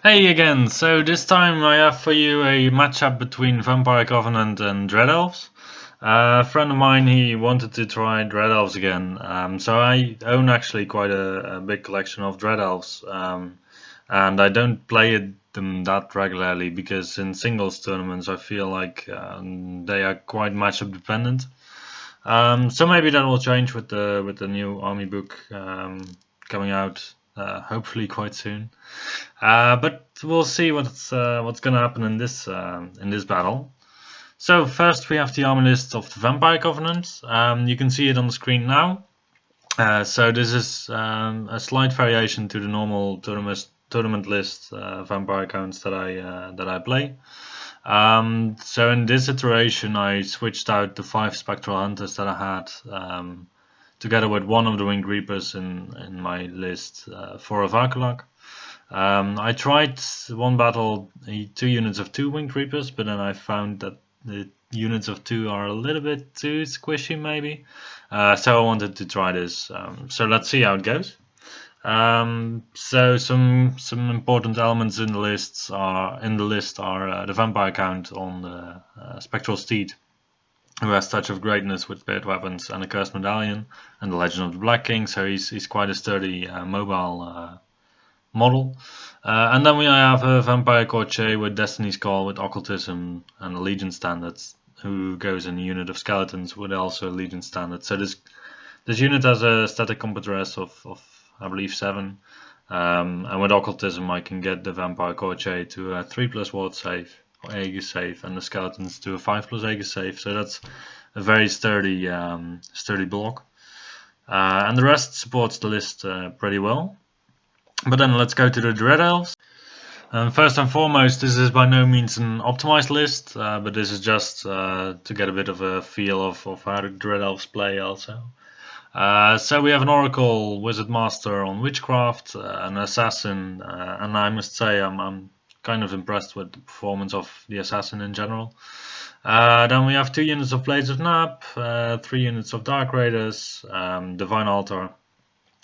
Hey again, so this time I have for you a matchup between Vampire Covenant and Dread Elves. A friend of mine, he wanted to try Dread Elves again, so I own actually quite a big collection of Dread Elves, and I don't play them that regularly because in singles tournaments I feel like they are quite matchup dependent. So maybe that will change with the new army book coming out hopefully quite soon. But we'll see what's gonna happen in this battle. So first we have the army list of the Vampire Covenant. You can see it on the screen now. So this is a slight variation to the normal tournament list vampire counts that I play. So in this iteration, I switched out the 5 spectral hunters that I had, together with one of the winged reapers in my list for a Varkulak. I tried one battle, 2 units of 2 winged reapers, but then I found that the units of 2 are a little bit too squishy, maybe. So I wanted to try this. So let's see how it goes. So some important elements in the list are the vampire count on the spectral steed, who has touch of greatness with spirit weapons and a cursed medallion, and the legend of the Black King. So he's quite a sturdy mobile model. And then we have a vampire courtier with Destiny's Call, with occultism and a legion standards, who goes in a unit of skeletons with also a legion standard. So this unit has a static combat rest of I believe 7. And with occultism I can get the vampire courtier to a 3+ ward save or Aegis save, and the skeletons to a 5+ Aegis save. So that's a very sturdy block. And the rest supports the list pretty well. But then let's go to the Dread Elves. First and foremost, this is by no means an optimized list, but this is just to get a bit of a feel of how the Dread Elves play also. So we have an Oracle, Wizard Master on Witchcraft, an Assassin, and I must say I'm kind of impressed with the performance of the Assassin in general. Then we have 2 units of Blades of Nap, 3 units of Dark Raiders, Divine Altar,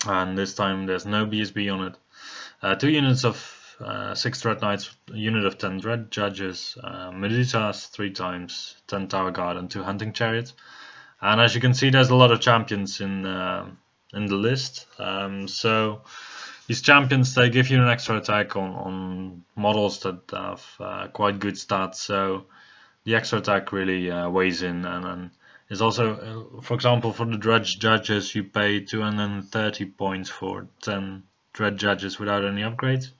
and this time there's no BSB on it. 2 units of 6 Dread Knights, a unit of 10 Dread Judges, Medusas 3 times, 10 Tower Guard, and 2 Hunting Chariots. And as you can see, there's a lot of champions in the list. So these champions, they give you an extra attack on models that have quite good stats. So the extra attack really weighs in, and is also, for example, for the Dread Judges, you pay 230 points for 10 Dread Judges without any upgrades.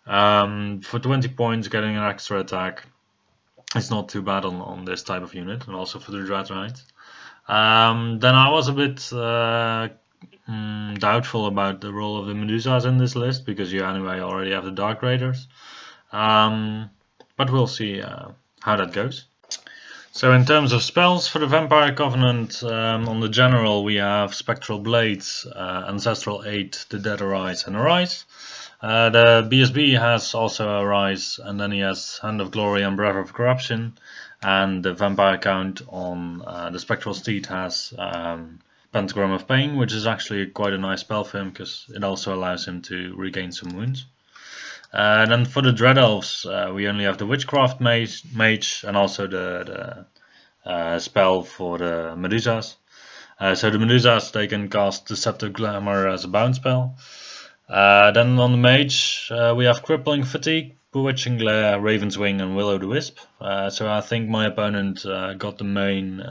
For 20 points, getting an extra attack is not too bad on this type of unit, and also for the Dread Knights. Then I was a bit doubtful about the role of the Medusas in this list, because you anyway already have the Dark Raiders. But we'll see how that goes. So in terms of spells for the Vampire Covenant, on the general we have Spectral Blades, Ancestral Aid, The Dead Arise, and Arise. The BSB has also Arise, and then he has Hand of Glory and Breath of Corruption. And the vampire count on the Spectral Steed has Pentagram of Pain, which is actually quite a nice spell for him, because it also allows him to regain some wounds. And then for the Dread Elves, we only have the Witchcraft Mage and also the spell for the Medusas. So the Medusas, they can cast Deceptive Glamour as a bound spell. Then on the Mage, we have Crippling Fatigue, Bewitching Glare, Raven's Wing, and Will-O-the-Wisp. So I think my opponent got the main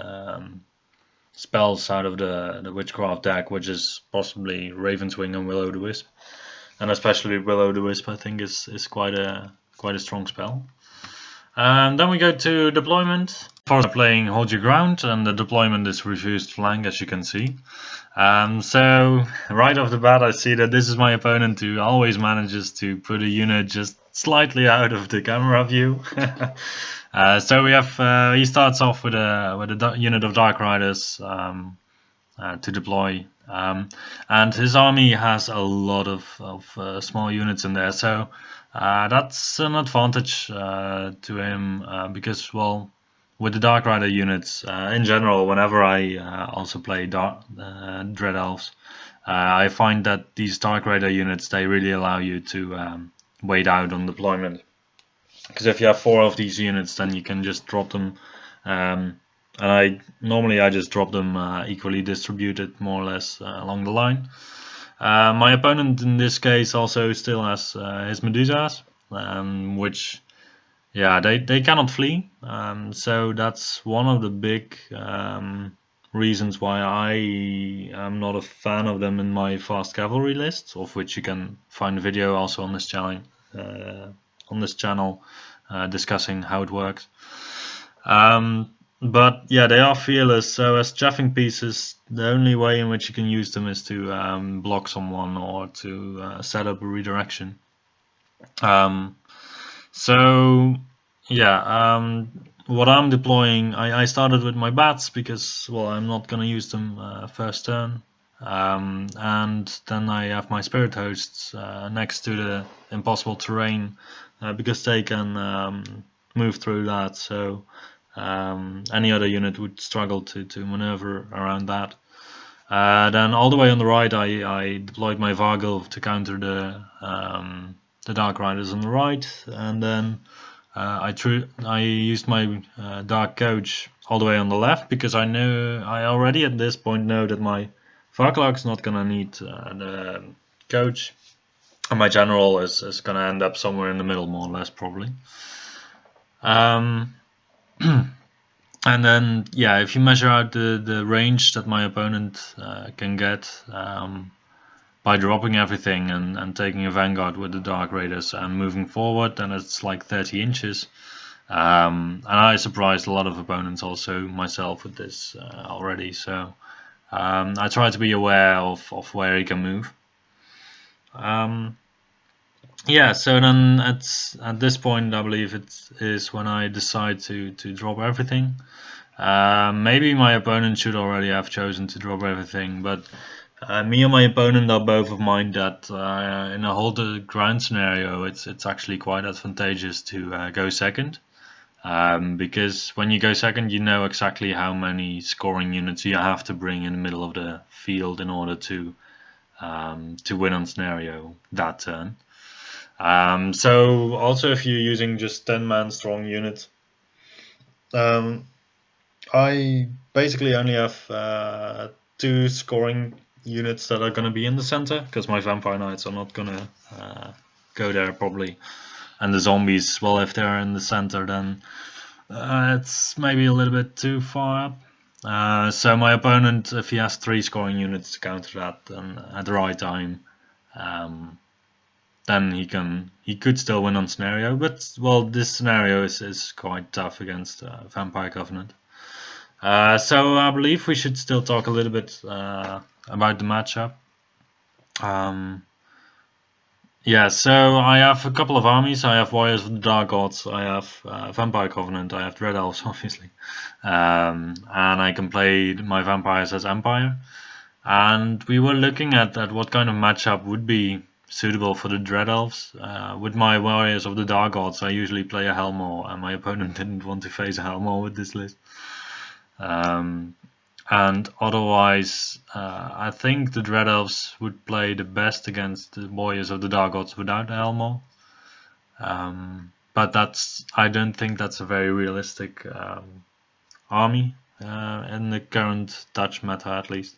spells out of the Witchcraft deck, which is possibly Raven's Wing and Will-O-the-Wisp. And especially Will-O-the-Wisp, I think, is quite a strong spell. Then we go to deployment. For playing Hold Your Ground, and the deployment is Refused Flank, as you can see. So right off the bat, I see that this is my opponent, who always manages to put a unit just slightly out of the camera view. So we have he starts off with a unit of Dark Riders to deploy, and his army has a lot of small units in there. So that's an advantage to him, because, well, with the Dark Rider units, in general, whenever I also play Dread Elves, I find that these Dark Rider units, they really allow you to wait out on deployment. Because if you have 4 of these units, then you can just drop them. And I just drop them equally distributed, more or less along the line. My opponent in this case also still has his Medusas, which, yeah, they cannot flee. So that's one of the big reasons why I am not a fan of them in my fast cavalry lists, of which you can find a video also on this channel, discussing how it works. But yeah, they are fearless, so as chaffing pieces, the only way in which you can use them is to block someone or to set up a redirection. So yeah, what I'm deploying, I started with my bats because, well, I'm not gonna use them first turn. And then I have my spirit hosts next to the impossible terrain because they can move through that, so any other unit would struggle to maneuver around that. Then all the way on the right, I deployed my Vargulf to counter the Dark Riders on the right, and then I used my Dark Coach all the way on the left because I already at this point know that my Varklak's not gonna need the coach, and my general is gonna end up somewhere in the middle, more or less, probably. And then, yeah, if you measure out the range that my opponent can get by dropping everything and taking a Vanguard with the Dark Raiders and moving forward, then it's like 30 inches. And I surprised a lot of opponents, also myself, with this already. So I try to be aware of where he can move. Yeah, so then at this point, I believe it is when I decide to drop everything. Maybe my opponent should already have chosen to drop everything, but me and my opponent are both of mind that in a hold the ground scenario, it's actually quite advantageous to go second. Because when you go second, you know exactly how many scoring units you have to bring in the middle of the field in order to win on scenario that turn. So also, if you're using just 10-man strong units, I basically only have 2 scoring units that are going to be in the center because my Vampire Knights are not going to go there probably, and the zombies, well, if they're in the center, then it's maybe a little bit too far up. So my opponent, if he has 3 scoring units to counter that, then at the right time, then he could still win on scenario. But, well, this scenario is quite tough against Vampire Covenant. So I believe we should still talk a little bit about the matchup. Yeah, so I have a couple of armies. I have Warriors of the Dark Gods, I have Vampire Covenant, I have Dread Elves, obviously. And I can play my vampires as Empire. And we were looking at what kind of matchup would be suitable for the Dread Elves. With my Warriors of the Dark Gods, I usually play a Helmor, and my opponent didn't want to face a Helmor with this list. And otherwise, I think the Dread Elves would play the best against the Warriors of the Dark Gods without Elmo. But I don't think that's a very realistic army in the current Dutch meta, at least.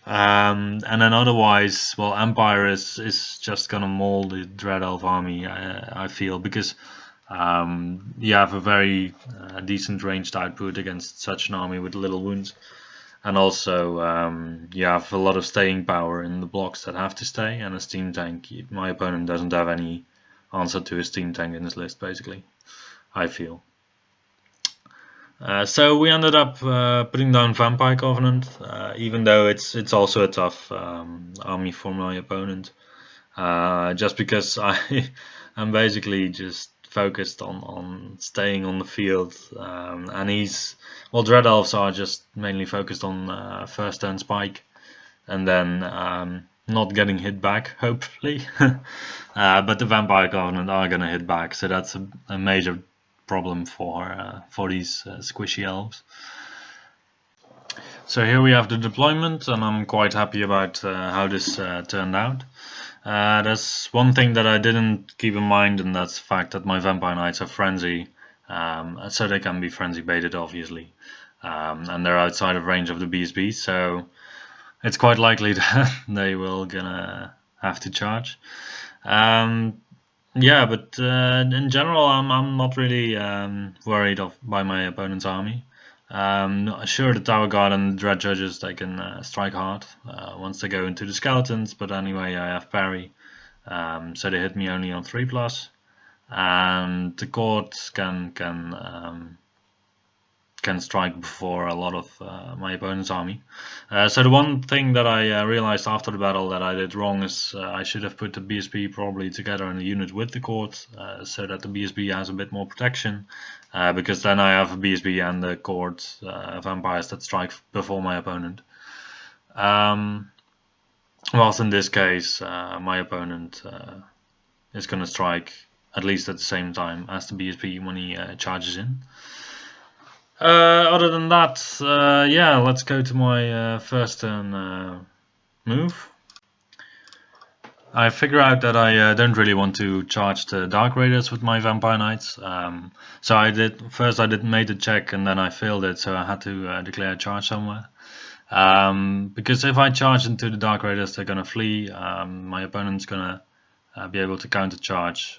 And then otherwise, well, Empire is just gonna mold the Dread Elf army, I feel, because you have a very decent ranged output against such an army with little wounds. And also, you have a lot of staying power in the blocks that have to stay, and a steam tank. My opponent doesn't have any answer to a steam tank in his list, basically, I feel. So we ended up putting down Vampire Covenant, even though it's also a tough army for my opponent. Just because I'm basically just focused on staying on the field, and Dread Elves are just mainly focused on first turn spike, and then not getting hit back, hopefully. But the Vampire Covenant are gonna hit back, so that's a major problem for these squishy elves. So here we have the deployment, and I'm quite happy about how this turned out. There's one thing that I didn't keep in mind, and that's the fact that my Vampire Knights are frenzy, so they can be frenzy baited, obviously, and they're outside of range of the BSB, so it's quite likely that they will gonna have to charge. Yeah, but in general, I'm not really worried by my opponent's army. Sure, the Tower Guard and Dread Judges, they can strike hard once they go into the skeletons, but anyway, I have parry, so they hit me only on 3+, and the court can strike before a lot of my opponent's army. So the one thing that I realized after the battle that I did wrong is I should have put the BSB probably together in a unit with the court, so that the BSB has a bit more protection, because then I have a BSB and the court vampires that strike before my opponent. Whilst in this case, my opponent is going to strike at least at the same time as the BSB when he charges in. Other than that, yeah, let's go to my first turn move. I figure out that I don't really want to charge the Dark Raiders with my Vampire Knights. So I made the check and then I failed it, so I had to declare a charge somewhere. Because if I charge into the Dark Raiders, they're gonna flee. My opponent's gonna be able to counter charge.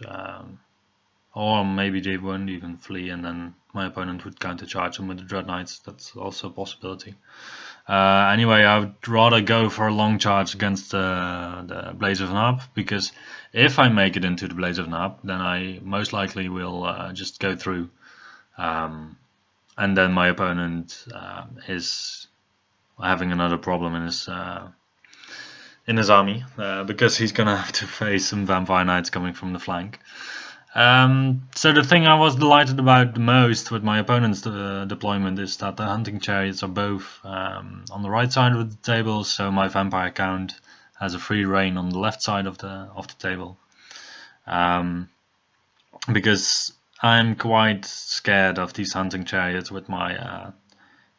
Or maybe they won't even flee and then my opponent would counter-charge them with the Dread Knights. That's also a possibility. Anyway, I would rather go for a long charge against the Blaze of Nab, because if I make it into the Blaze of Nab, then I most likely will just go through. And then my opponent is having another problem in his army, because he's gonna have to face some Vampire Knights coming from the flank. So the thing I was delighted about the most with my opponent's deployment is that the hunting chariots are both on the right side of the table, so my vampire count has a free reign on the left side of the table. Because I'm quite scared of these hunting chariots with my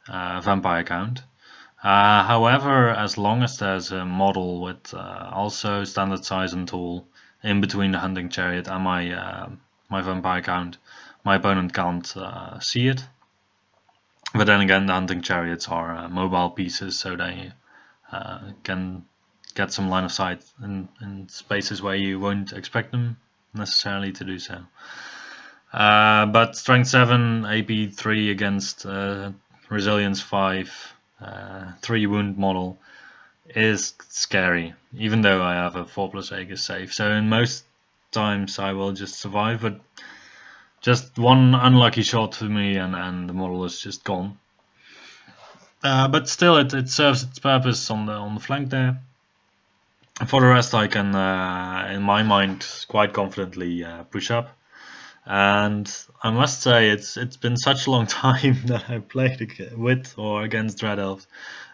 vampire count. However, as long as there's a model with also standard size and tool in between the hunting chariot and my vampire count, my opponent can't see it. But then again, the hunting chariots are mobile pieces, so they can get some line of sight in spaces where you won't expect them necessarily to do so. But strength 7, AP 3 against resilience 5, 3 wound model is scary, even though I have a 4+ Aegis save. So in most times I will just survive, but just one unlucky shot to me and the model is just gone. But still, it serves its purpose on the flank there. For the rest, I can, in my mind, quite confidently push up. And I must say, it's been such a long time that I played with or against Dread Elves,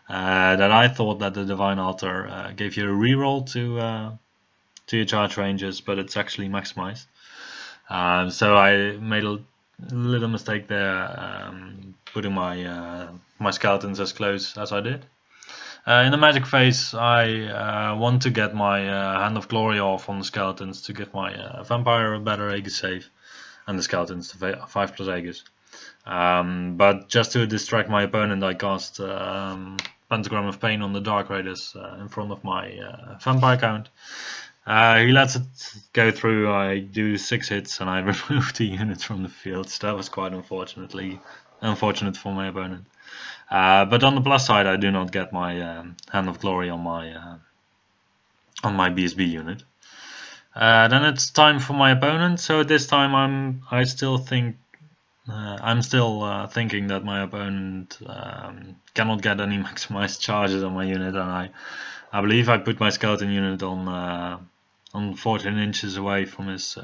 that I thought that the Divine Altar gave you a reroll to your charge ranges, but it's actually maximized. So I made a little mistake there, putting my skeletons as close as I did. In the magic phase, I want to get my Hand of Glory off on the skeletons to give my vampire a better Aegis save, and the skeletons to 5+ Aegis. But just to distract my opponent, I cast Pentagram of Pain on the Dark Raiders in front of my vampire count. He lets it go through. I do 6 hits and I remove the units from the field. So that was quite unfortunate for my opponent. But on the plus side, I do not get my Hand of Glory on my BSB unit. Then it's time for my opponent. So this time I'm still thinking that my opponent cannot get any maximized charges on my unit, and I believe I put my skeleton unit on 14 inches away from his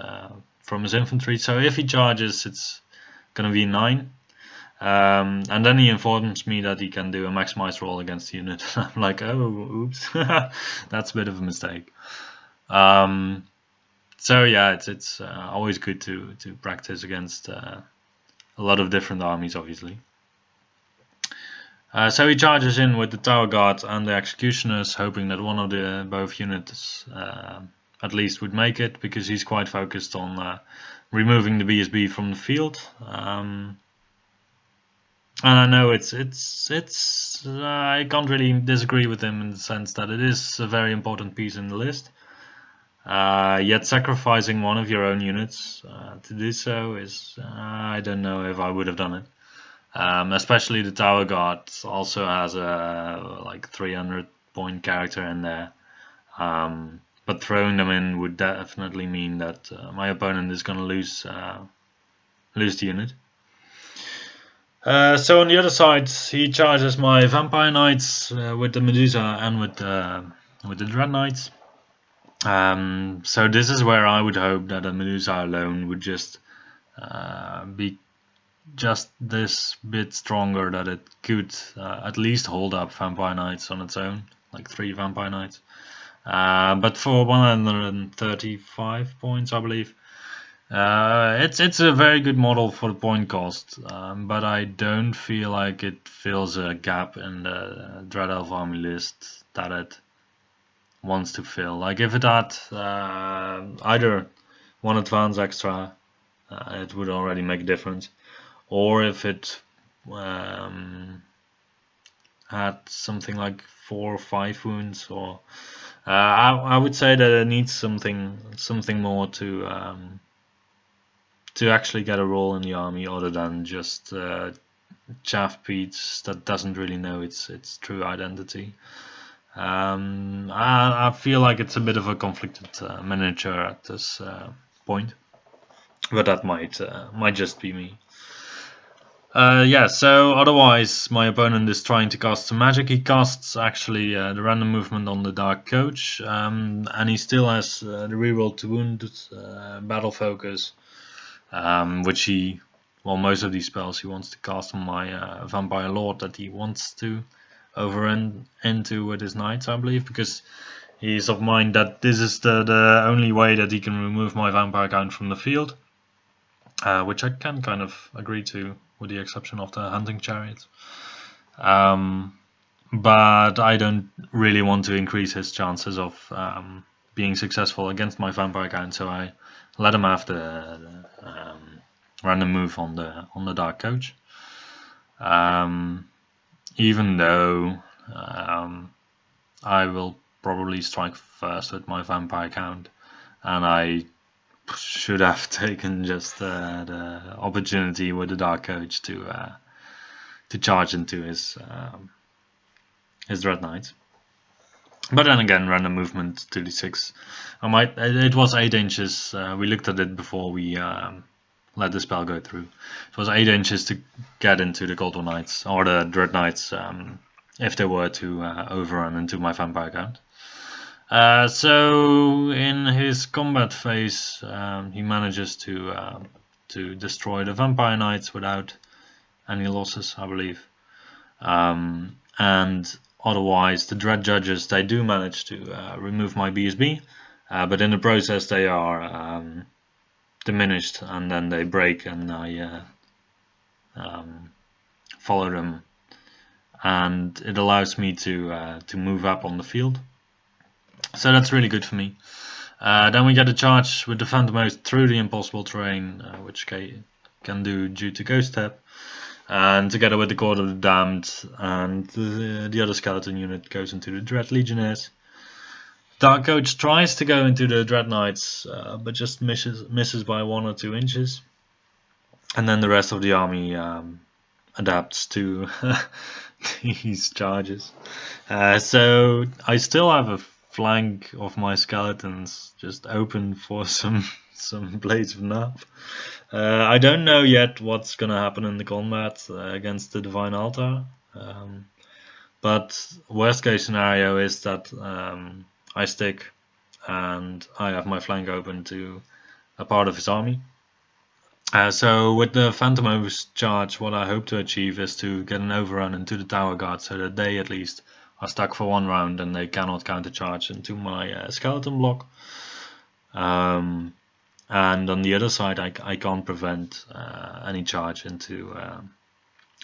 infantry. So if he charges, it's gonna be 9. And then he informs me that he can do a maximized roll against the unit. I'm like, oh, oops, that's a bit of a mistake. So yeah, it's always good to practice against a lot of different armies, obviously. So he charges in with the tower guard and the executioners, hoping that one of the both units at least would make it, because he's quite focused on removing the BSB from the field. And I know I can't really disagree with him in the sense that it is a very important piece in the list. Yet sacrificing one of your own units to do so is, I don't know if I would have done it. Especially the tower guard also has a like 300 point character in there. But throwing them in would definitely mean that my opponent is going to lose the unit. So on the other side, he charges my Vampire Knights with the Medusa and with the Dread Knights. So this is where I would hope that a Medusa alone would just be just this bit stronger, that it could at least hold up Vampire Knights on its own, like 3 Vampire Knights. But for 135 points, I believe, it's a very good model for the point cost, but I don't feel like it fills a gap in the Dread Elf army list that it wants to fill. Like if it had either 1 advance extra, it would already make a difference, or if it had something like 4 or 5 wounds, or I would say that it needs something more to actually get a role in the army, other than just chaff Pete's that doesn't really know its true identity. I feel like it's a bit of a conflicted miniature at this point, but that might just be me. Yeah, so otherwise my opponent is trying to cast some magic. He casts actually the random movement on the Dark Coach, and he still has the reroll to wound, battle focus, which most of these spells he wants to cast on my Vampire Lord that he wants to overrun into with his Knights, I believe, because he's of mind that this is the only way that he can remove my Vampire count from the field, which I can kind of agree to, with the exception of the hunting chariots. But I don't really want to increase his chances of being successful against my Vampire count, so I let him have the random move on the Dark Coach. Even though I will probably strike first with my Vampire count, and I should have taken just the opportunity with the Dark Coach to charge into his Dread Knight. But then again, random movement 2d6. It was 8 inches. We looked at it before we let the spell go through. It was 8 inches to get into the Gold Knights or the Dread Knights if they were to overrun into my Vampire count. So in his combat phase, he manages to destroy the Vampire Knights without any losses, I believe. And otherwise, the Dread Judges, they do manage to remove my BSB, but in the process they are diminished, and then they break, and I follow them, and it allows me to move up on the field. So that's really good for me. Then we get a charge with the Phantom Host through the impossible terrain, which can do due to Ghost Step, and together with the Court of the Damned, and the other skeleton unit goes into the Dread Legionnaires. Dark Coach tries to go into the Dread Knights, but just misses by 1 or 2 inches, and then the rest of the army adapts to these charges. So I still have a flank of my skeletons just open for some Blades of Nap. I don't know yet what's gonna happen in the combat against the Divine Altar, but worst case scenario is that I stick and I have my flank open to a part of his army. So with the Phantom Host charge, what I hope to achieve is to get an overrun into the Tower Guard, so that they at least are stuck for 1 round and they cannot countercharge into my skeleton block. And on the other side, I can't prevent any charge into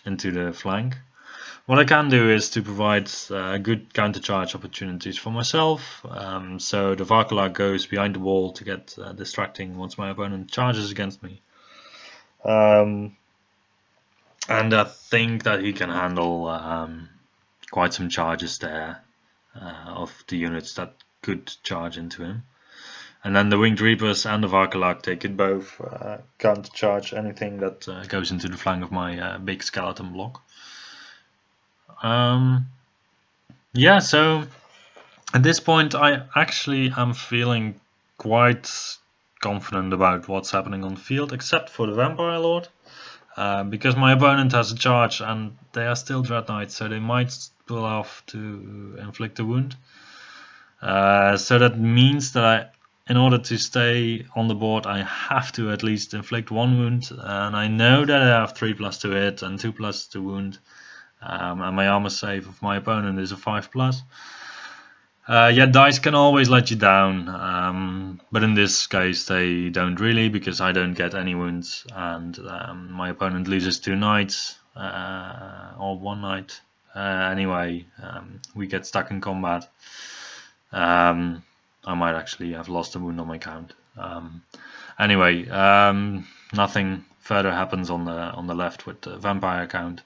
the flank. What I can do is to provide good countercharge opportunities for myself. So the Varkala goes behind the wall to get distracting once my opponent charges against me. And I think that he can handle quite some charges there of the units that could charge into him. And then the Winged Reapers and the Varkalak, they could both countercharge anything that goes into the flank of my big skeleton block. Yeah, so at this point I actually am feeling quite confident about what's happening on the field, except for the Vampire Lord. Because my opponent has a charge and they are still Dread Knights, so they might pull off to inflict a wound. So that means that in order to stay on the board, I have to at least inflict one wound, and I know that I have 3+ to hit and 2+ to wound, and my armor save of my opponent is a 5+. Yeah, dice can always let you down, but in this case they don't really, because I don't get any wounds, and my opponent loses 2 knights, or 1 knight. Anyway, we get stuck in combat. I might actually have lost a wound on my count. Anyway, nothing further happens on the left with the vampire count.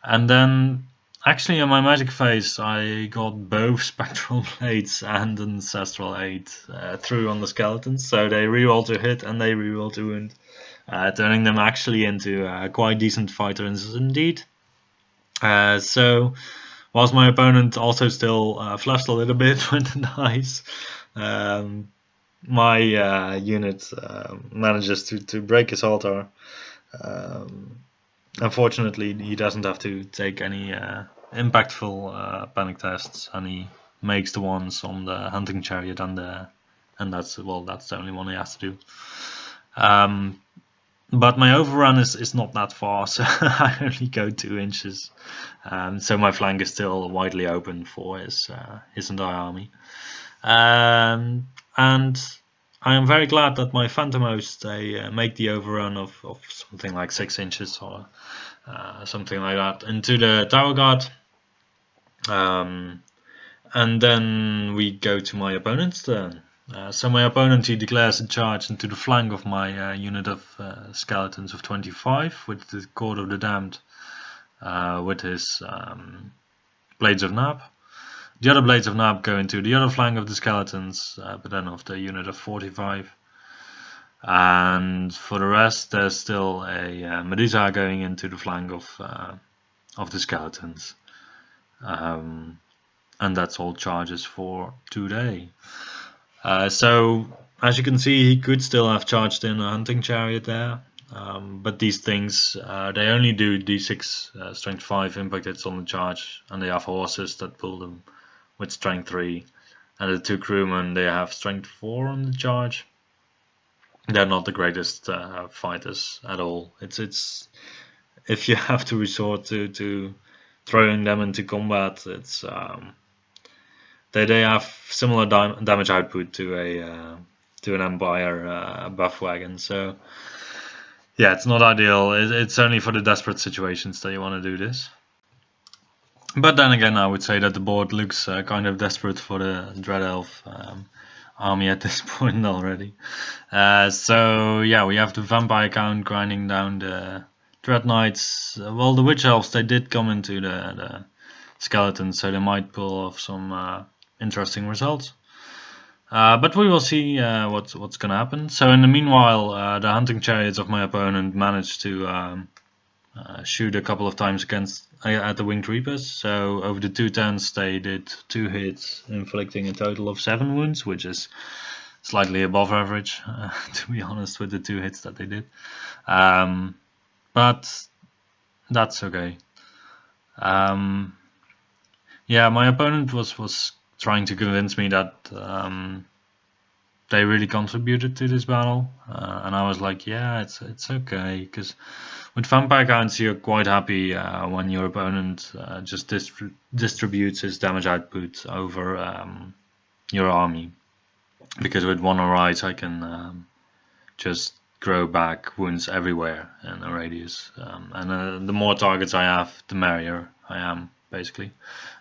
And then actually in my magic phase I got both spectral blades and ancestral aid through on the skeletons, so they reroll to hit and they reroll to wound, turning them actually into quite decent fighters indeed. So whilst my opponent also still flushed a little bit with the dice, my unit manages to break his altar. Unfortunately, he doesn't have to take any impactful panic tests, and he makes the ones on the hunting chariot and that's the only one he has to do. But my overrun is not that far, so I only go 2 inches. So my flank is still widely open for his entire army. And I am very glad that my Phantom Host, they make the overrun of something like 6 inches or something like that into the Tower Guard. And then we go to my opponent's turn. So my opponent, he declares a charge into the flank of my unit of skeletons of 25 with the Court of the Damned, with his Blades of Nab. The other Blades of Nab go into the other flank of the skeletons, but then of the unit of 45. And for the rest, there's still a Medusa going into the flank of the skeletons. And that's all charges for today. So as you can see, he could still have charged in a hunting chariot there, but these things, they only do d6 strength 5 impact hits on the charge, and they have horses that pull them with strength 3, and the 2 crewmen, they have strength 4 on the charge. They're not the greatest fighters at all. It's if you have to resort to throwing them into combat, it's they have similar damage output to an Empire buff wagon. So yeah, it's not ideal. It's only for the desperate situations that you want to do this. But then again, I would say that the board looks kind of desperate for the Dread Elf army at this point already. So yeah, we have the vampire count grinding down the Dread Knights. Well, the Witch Elves, they did come into the skeletons, so they might pull off some interesting results. But we will see what's gonna happen. So in the meanwhile, the hunting chariots of my opponent managed to shoot a couple of times at the Winged Reapers. So over the 2 turns they did 2 hits, inflicting a total of 7 wounds, which is slightly above average, to be honest, with the 2 hits that they did. But that's okay. Yeah, my opponent was trying to convince me that they really contributed to this battle, and I was like, yeah, it's okay, because with vampire counts you're quite happy when your opponent just distributes his damage output over your army, because with 1 Arise I can just grow back wounds everywhere in a radius, and the more targets I have, the merrier. I am, basically.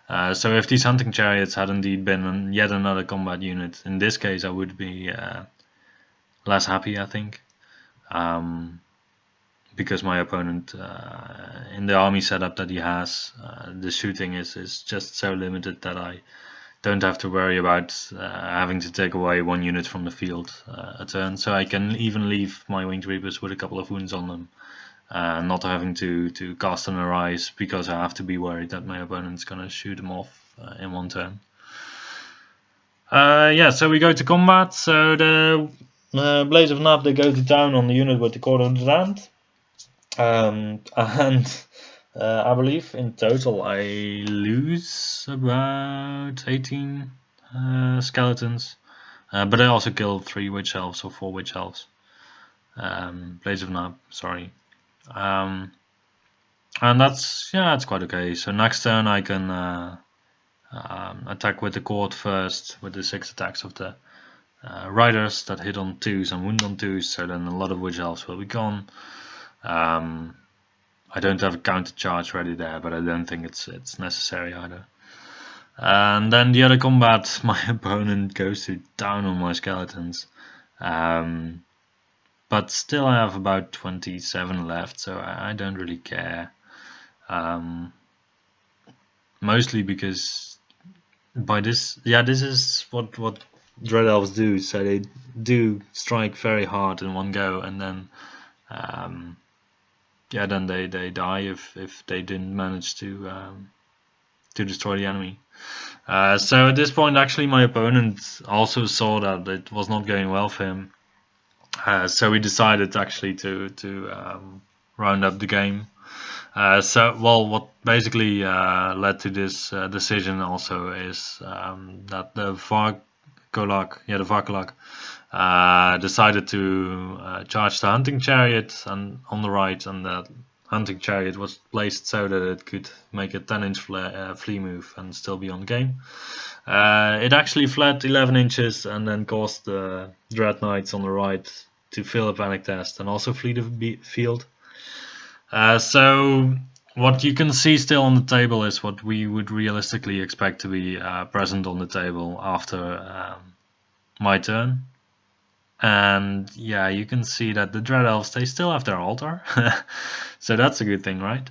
So if these hunting chariots had indeed been yet another combat unit, in this case I would be less happy, I think. Because my opponent, in the army setup that he has, the shooting is just so limited that I don't have to worry about having to take away one unit from the field a turn. So I can even leave my winged reapers with a couple of wounds on them, not having to cast an arise because I have to be worried that my opponent's gonna shoot them off in one turn. Yeah, so we go to combat. So the Blades of Nab, they go to town on the unit with the Court of the Land. And I believe in total I lose about 18 skeletons, but I also kill 3 witch elves or 4 witch elves. Blades of Nab, sorry. And that's quite okay. So next turn I can attack with the court first with the 6 attacks of the riders that hit on 2s and wound on 2s. So then a lot of witch elves will be gone. I don't have a counter charge ready there, but I don't think it's necessary either. And then the other combat, my opponent goes to town on my skeletons. But still I have about 27 left, so I don't really care. Mostly because by this is what Dread Elves do. So they do strike very hard in one go, and then then they die if they didn't manage to destroy the enemy. So at this point, actually, my opponent also saw that it was not going well for him. So he decided actually to round up the game. What basically led to this decision also is that the Varkolak decided to charge the hunting chariot and on the right, and the hunting chariot was placed so that it could make a 10-inch flee move and still be on game. It actually fled 11 inches and then caused the Dread Knights on the right to fail a panic test and also flee the field. So what you can see still on the table is what we would realistically expect to be present on the table after my turn. And yeah, you can see that the Dread Elves, they still have their altar. So that's a good thing, right?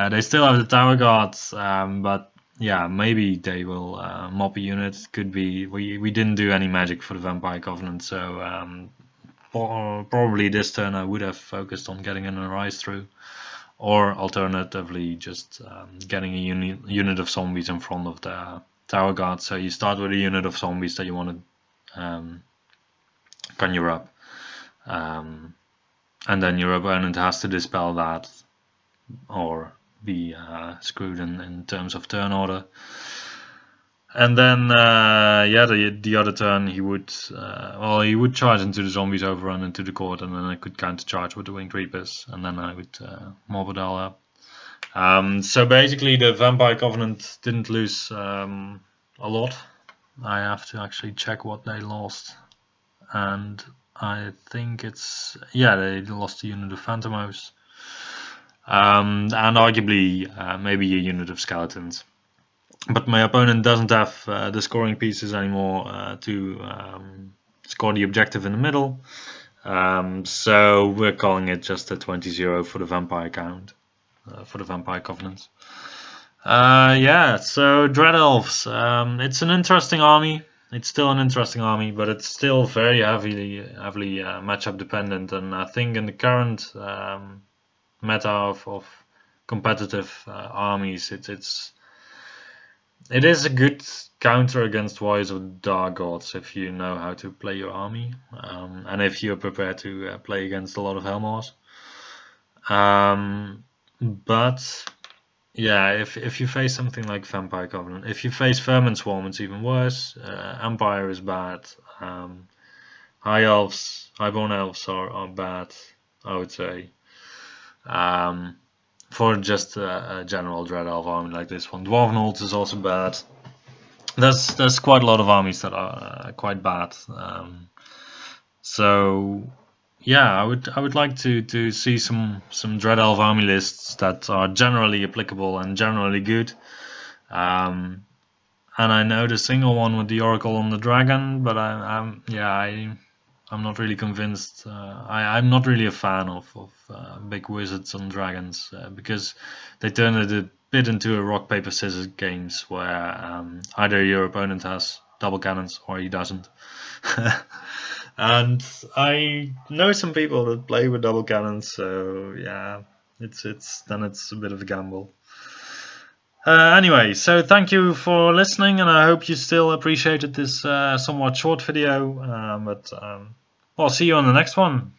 They still have the Tower Guards, but yeah, maybe they will mop a unit. Could be. We didn't do any magic for the Vampire Covenant, so probably this turn I would have focused on getting an Arise through, or alternatively just getting a unit of zombies in front of the Tower Guard. So you start with a unit of zombies that you want to conjure up, and then your opponent has to dispel that or be screwed in terms of turn order. And then the other turn he would charge into the zombies, overrun into the court, and then I could counter charge with the winged reapers, and then I would mob it all up. So basically the Vampire Covenant didn't lose a lot. I have to actually check what they lost, and I think they lost a unit of Phantomos, and arguably maybe a unit of skeletons. But my opponent doesn't have the scoring pieces anymore to score the objective in the middle. So we're calling it just a 20-0 for the Vampire count, for the Vampire Covenants. So Dread Elves, it's an interesting army. It's still an interesting army, but it's still very heavily matchup dependent. And I think in the current meta of competitive armies, it is a good counter against Warriors of the Dark Gods if you know how to play your army, and if you're prepared to play against a lot of Helmars. But yeah, if you face something like Vampire Covenant, if you face Vermin Swarm, it's even worse. Empire is bad. Highborn Elves are bad, I would say. For just a general Dread Elf army like this one. Dwarvenholz is also bad. There's quite a lot of armies that are quite bad. So yeah, I would like to see some Dread Elf army lists that are generally applicable and generally good. Um, and I know the single one with the Oracle on the Dragon, but I'm not really convinced. I'm not really a fan of big wizards on dragons because they turn it a bit into a rock paper scissors games where either your opponent has double cannons or he doesn't. And I know some people that play with double cannons, so yeah, it's a bit of a gamble. Anyway, so thank you for listening, and I hope you still appreciated this somewhat short video. But I'll see you on the next one.